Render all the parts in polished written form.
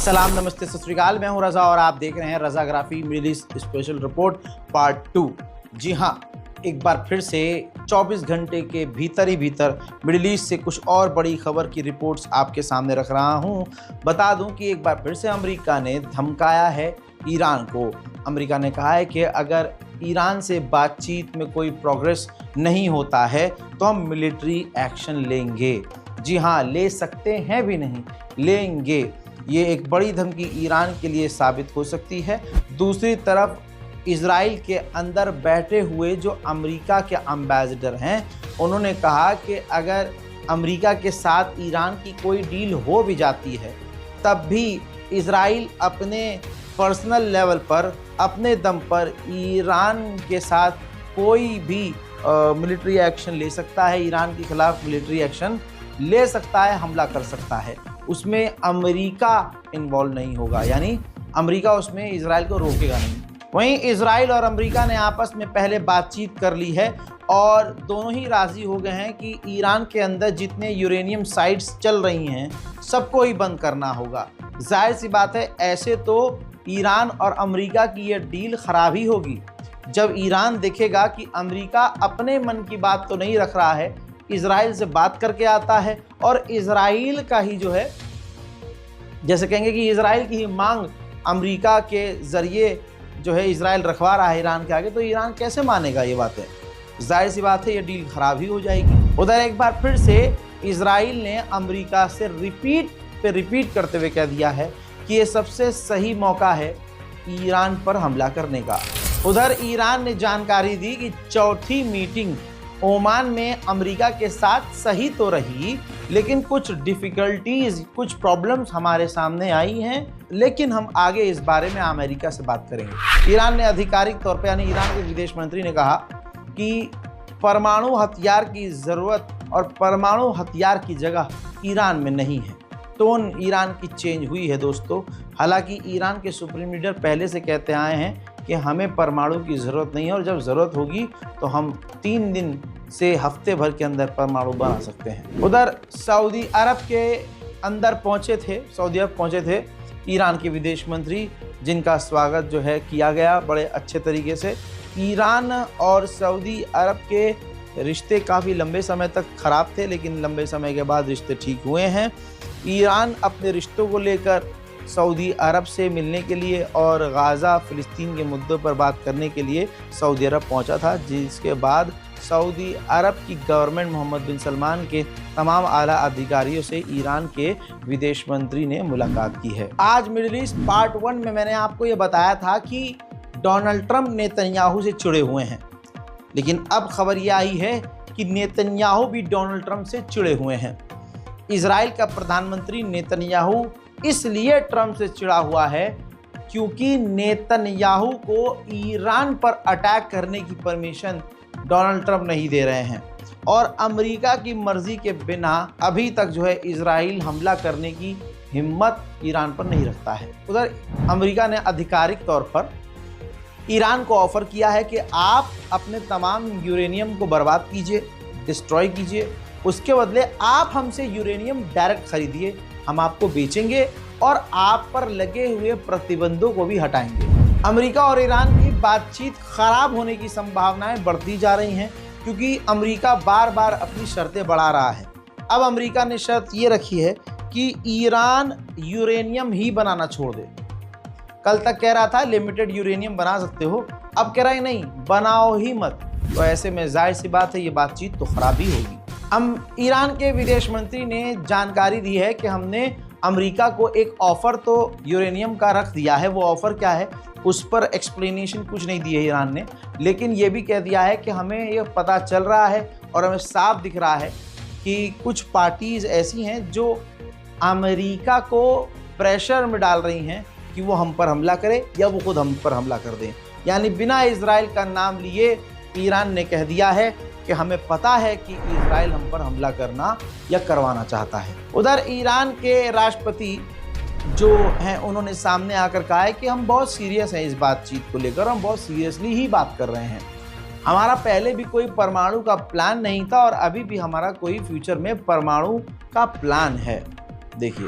सलाम, नमस्ते, सत श्री अकाल। मैं हूं रजा और आप देख रहे हैं रजाग्राफी middle east special report part 2। जी हां, एक बार फिर से 24 घंटे के भीतर ही भीतर मिडिल ईस्ट से कुछ और बड़ी खबर की रिपोर्ट्स आपके सामने रख रहा हूं। बता दूं कि एक बार फिर से अमेरिका ने धमकाया है ईरान को। अमेरिका ने कहा है कि अगर ईरान से बातचीत में कोई प्रोग्रेस नहीं होता है तो हम मिलिट्री एक्शन लेंगे। जी हाँ, ले सकते हैं भी नहीं, लेंगे। ये एक बड़ी धमकी ईरान के लिए साबित हो सकती है। दूसरी तरफ इजराइल के अंदर बैठे हुए जो अमेरिका के एम्बेसडर हैं, उन्होंने कहा कि अगर अमेरिका के साथ ईरान की कोई डील हो भी जाती है तब भी इजराइल अपने पर्सनल लेवल पर, अपने दम पर ईरान के साथ कोई भी मिलिट्री एक्शन ले सकता है। ईरान के खिलाफ मिलिट्री एक्शन ले सकता है, हमला कर सकता है। उसमें अमेरिका इन्वॉल्व नहीं होगा, यानी अमेरिका उसमें इजराइल को रोकेगा नहीं। वहीं इजराइल और अमेरिका ने आपस में पहले बातचीत कर ली है और दोनों ही राज़ी हो गए हैं कि ईरान के अंदर जितने यूरेनियम साइट्स चल रही हैं सबको ही बंद करना होगा। जाहिर सी बात है, ऐसे तो ईरान और अमेरिका की ये डील ख़राब ही होगी। जब ईरान देखेगा कि अमेरिका अपने मन की बात तो नहीं रख रहा है, इजराइल से बात करके आता है और इजराइल का ही जो है, जैसे कहेंगे कि इजराइल की ही मांग अमेरिका के ज़रिए जो है इजराइल रखवा रहा है ईरान के आगे, तो ईरान कैसे मानेगा ये बातें? जाहिर सी बात है, ये डील ख़राब ही हो जाएगी। उधर एक बार फिर से इजराइल ने अमेरिका से रिपीट करते हुए कह दिया है कि ये सबसे सही मौका है ईरान पर हमला करने का। उधर ईरान ने जानकारी दी कि चौथी मीटिंग ओमान में अमेरिका के साथ सही तो रही, लेकिन कुछ डिफ़िकल्टीज़, कुछ प्रॉब्लम्स हमारे सामने आई हैं, लेकिन हम आगे इस बारे में अमेरिका से बात करेंगे। ईरान ने आधिकारिक तौर पर, यानी ईरान के विदेश मंत्री ने कहा कि परमाणु हथियार की ज़रूरत और परमाणु हथियार की जगह ईरान में नहीं है। टोन ईरान की चेंज हुई है दोस्तों। हालांकि ईरान के सुप्रीम लीडर पहले से कहते आए हैं कि हमें परमाणु की ज़रूरत नहीं है और जब ज़रूरत होगी तो हम 3 दिन से हफ्ते भर के अंदर परमाणु बना सकते हैं। उधर सऊदी अरब पहुंचे थे ईरान के विदेश मंत्री, जिनका स्वागत जो है किया गया बड़े अच्छे तरीके से। ईरान और सऊदी अरब के रिश्ते काफ़ी लंबे समय तक ख़राब थे, लेकिन लंबे समय के बाद रिश्ते ठीक हुए हैं। ईरान अपने रिश्तों को लेकर सऊदी अरब से मिलने के लिए और गाज़ा फ़िलिस्तीन के मुद्दों पर बात करने के लिए सऊदी अरब पहुंचा था, जिसके बाद सऊदी अरब की गवर्नमेंट मोहम्मद बिन सलमान के तमाम आला अधिकारियों से ईरान के विदेश मंत्री ने मुलाकात की है। आज मिडिल ईस्ट पार्ट 1 में मैंने आपको ये बताया था कि डोनाल्ड ट्रंप नेतन्याहू से चिढ़े हुए हैं, लेकिन अब खबर ये आई है कि नेतन्याहू भी डोनाल्ड ट्रंप से चिढ़े हुए हैं। इजराइल का प्रधानमंत्री नेतन्याहू इसलिए ट्रंप से चिढ़ा हुआ है क्योंकि नेतन्याहू को ईरान पर अटैक करने की परमिशन डोनाल्ड ट्रंप नहीं दे रहे हैं और अमेरिका की मर्जी के बिना अभी तक जो है इजराइल हमला करने की हिम्मत ईरान पर नहीं रखता है। उधर अमेरिका ने आधिकारिक तौर पर ईरान को ऑफर किया है कि आप अपने तमाम यूरेनियम को बर्बाद कीजिए, डिस्ट्रॉय कीजिए, उसके बदले आप हमसे यूरेनियम डायरेक्ट खरीदिए, हम आपको बेचेंगे और आप पर लगे हुए प्रतिबंधों को भी हटाएंगे। अमेरिका और ईरान की बातचीत खराब होने की संभावनाएं बढ़ती जा रही हैं क्योंकि अमेरिका बार बार अपनी शर्तें बढ़ा रहा है। अब अमेरिका ने शर्त ये रखी है कि ईरान यूरेनियम ही बनाना छोड़ दे। कल तक कह रहा था लिमिटेड यूरेनियम बना सकते हो, अब कह रहा है नहीं, बनाओ ही मत। तो ऐसे में जाहिर सी बात है, ये बातचीत तो खराब ही होगी। ईरान के विदेश मंत्री ने जानकारी दी है कि हमने अमेरिका को एक ऑफ़र तो यूरेनियम का रख दिया है। वो ऑफ़र क्या है उस पर एक्सप्लेनेशन कुछ नहीं दी है ईरान ने, लेकिन ये भी कह दिया है कि हमें ये पता चल रहा है और हमें साफ दिख रहा है कि कुछ पार्टीज़ ऐसी हैं जो अमेरिका को प्रेशर में डाल रही हैं कि वो हम पर हमला करे या वो खुद हम पर हमला कर दें। यानी बिना इजराइल का नाम लिए ईरान ने कह दिया है कि हमें पता है कि इजराइल हम पर हमला करना या करवाना चाहता है। उधर ईरान के राष्ट्रपति जो हैं, उन्होंने सामने आकर कहा है कि हम बहुत सीरियस हैं इस बातचीत को लेकर, हम बहुत सीरियसली ही बात कर रहे हैं। हमारा पहले भी कोई परमाणु का प्लान नहीं था और अभी भी हमारा कोई फ्यूचर में परमाणु का प्लान है। देखिए।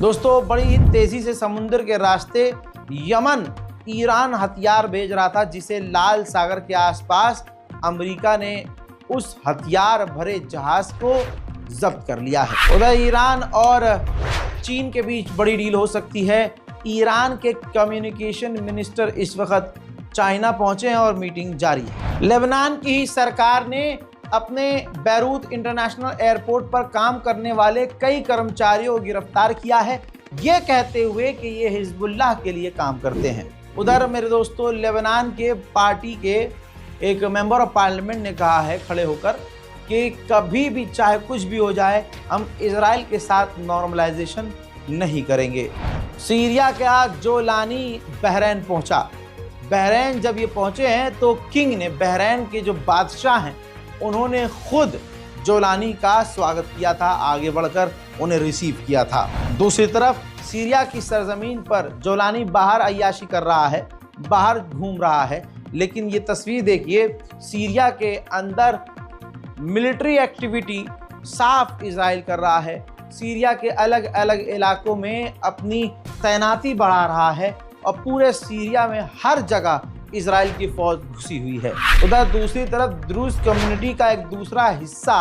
दोस्तों बड़ी ही तेजी से समुद्र के रास्ते यमन ईरान हथियार भेज रहा था, जिसे लाल सागर के आसपास अमेरिका ने उस हथियार भरे जहाज को जब्त कर लिया है। उधर ईरान और चीन के बीच बड़ी डील हो सकती है। ईरान के कम्युनिकेशन मिनिस्टर इस वक्त चाइना पहुंचे हैं और मीटिंग जारी है। लेबनान की ही सरकार ने अपने बैरूत इंटरनेशनल एयरपोर्ट पर काम करने वाले कई कर्मचारियों को गिरफ्तार किया है, ये कहते हुए कि ये हिजबुल्लाह के लिए काम करते हैं। उधर मेरे दोस्तों लेबनान के पार्टी के एक मेंबर ऑफ पार्लियामेंट ने कहा है खड़े होकर कि कभी भी चाहे कुछ भी हो जाए हम इजराइल के साथ नॉर्मलाइजेशन नहीं करेंगे। सीरिया का जोलानी बहरैन पहुंचा। बहरैन जब ये पहुंचे हैं तो किंग ने, बहरैन के जो बादशाह हैं, उन्होंने खुद जोलानी का स्वागत किया था, आगे बढ़कर उन्हें रिसीव किया था। दूसरी तरफ सीरिया की सरजमीन पर जोलानी बाहर अय्याशी कर रहा है, बाहर घूम रहा है, लेकिन ये तस्वीर देखिए, सीरिया के अंदर मिलिट्री एक्टिविटी साफ इजराइल कर रहा है। सीरिया के अलग अलग इलाकों में अपनी तैनाती बढ़ा रहा है और पूरे सीरिया में हर जगह इजराइल की फौज घुसी हुई है। उधर दूसरी तरफ द्रूज कम्युनिटी का एक दूसरा हिस्सा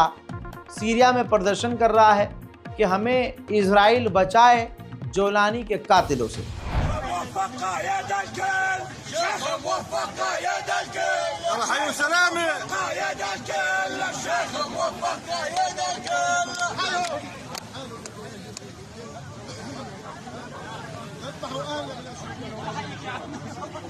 सीरिया में प्रदर्शन कर रहा है कि हमें इजराइल बचाए जोलानी के कातिलों से।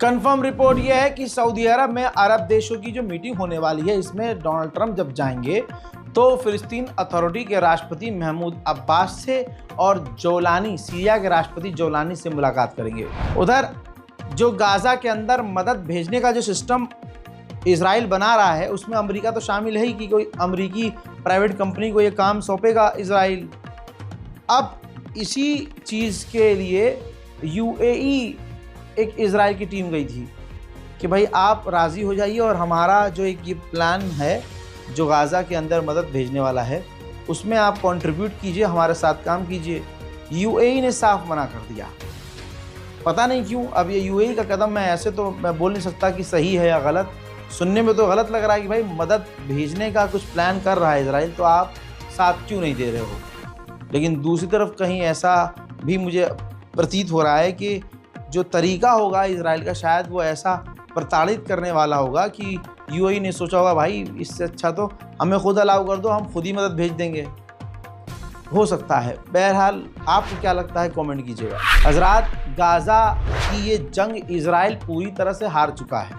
कंफर्म रिपोर्ट यह है कि सऊदी अरब में अरब देशों की जो मीटिंग होने वाली है, इसमें डोनाल्ड ट्रंप जब जाएंगे तो फिलिस्तीन अथॉरिटी के राष्ट्रपति महमूद अब्बास से और जोलानी, सीरिया के राष्ट्रपति जोलानी से मुलाकात करेंगे। उधर जो गाज़ा के अंदर मदद भेजने का जो सिस्टम इजराइल बना रहा है, उसमें अमेरिका तो शामिल है ही कि कोई अमेरिकी प्राइवेट कंपनी को ये काम सौंपेगा इजराइल। अब इसी चीज़ के लिए यूएई एक इजराइल की टीम गई थी कि भाई आप राज़ी हो जाइए और हमारा जो एक ये प्लान है जो गाज़ा के अंदर मदद भेजने वाला है, उसमें आप कंट्रीब्यूट कीजिए, हमारे साथ काम कीजिए। यूएई ने साफ मना कर दिया। पता नहीं क्यों। अब ये यूएई का कदम, मैं ऐसे तो मैं बोल नहीं सकता कि सही है या गलत, सुनने में तो गलत लग रहा है कि भाई मदद भेजने का कुछ प्लान कर रहा है इजराइल, तो आप साथ क्यों नहीं दे रहे हो। लेकिन दूसरी तरफ कहीं ऐसा भी मुझे प्रतीत हो रहा है कि जो तरीका होगा इजराइल का, शायद वो ऐसा प्रताड़ित करने वाला होगा कि यूएई ने सोचा होगा भाई इससे अच्छा तो हमें खुद अलाउ कर दो, हम खुद ही मदद भेज देंगे। हो सकता है। बहरहाल आपको क्या लगता है कमेंट कीजिएगा। हजरात, गाज़ा की ये जंग इजराइल पूरी तरह से हार चुका है।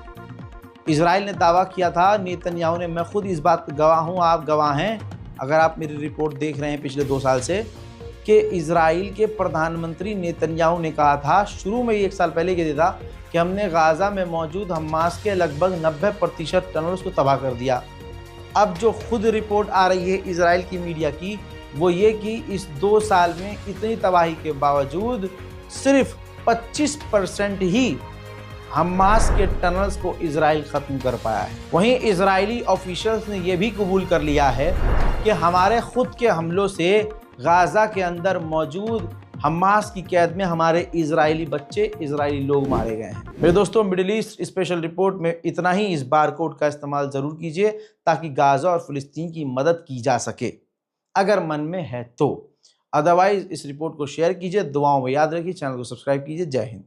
इजराइल ने दावा किया था, नेतन्याहू ने, मैं खुद इस बात का गवाह हूँ, आप गवाह हैं अगर आप मेरी रिपोर्ट देख रहे हैं पिछले 2 साल से, कि इजराइल के प्रधानमंत्री नेतन्याहू ने कहा था, शुरू में ही 1 साल पहले कह दिया था कि हमने गाज़ा में मौजूद हमास के लगभग 90% टनल्स को तबाह कर दिया। अब जो खुद रिपोर्ट आ रही है इजराइल की मीडिया की, वो ये कि इस 2 साल में इतनी तबाही के बावजूद सिर्फ 25% ही हमास के टनल्स को इजराइल ख़त्म कर पाया है। वहीं इजरायली ऑफिशियल्स ने यह भी कबूल कर लिया है कि हमारे खुद के हमलों से गाज़ा के अंदर मौजूद हमास की कैद में हमारे इजरायली बच्चे, इजरायली लोग मारे गए हैं। मेरे दोस्तों, मिडिल ईस्ट स्पेशल रिपोर्ट में इतना ही। इस बारकोड का इस्तेमाल ज़रूर कीजिए ताकि गाज़ा और फ़िलिस्तीन की मदद की जा सके, अगर मन में है तो। अदरवाइज़ इस रिपोर्ट को शेयर कीजिए, दुआओं में याद रखिए, चैनल को सब्सक्राइब कीजिए। जय हिंद।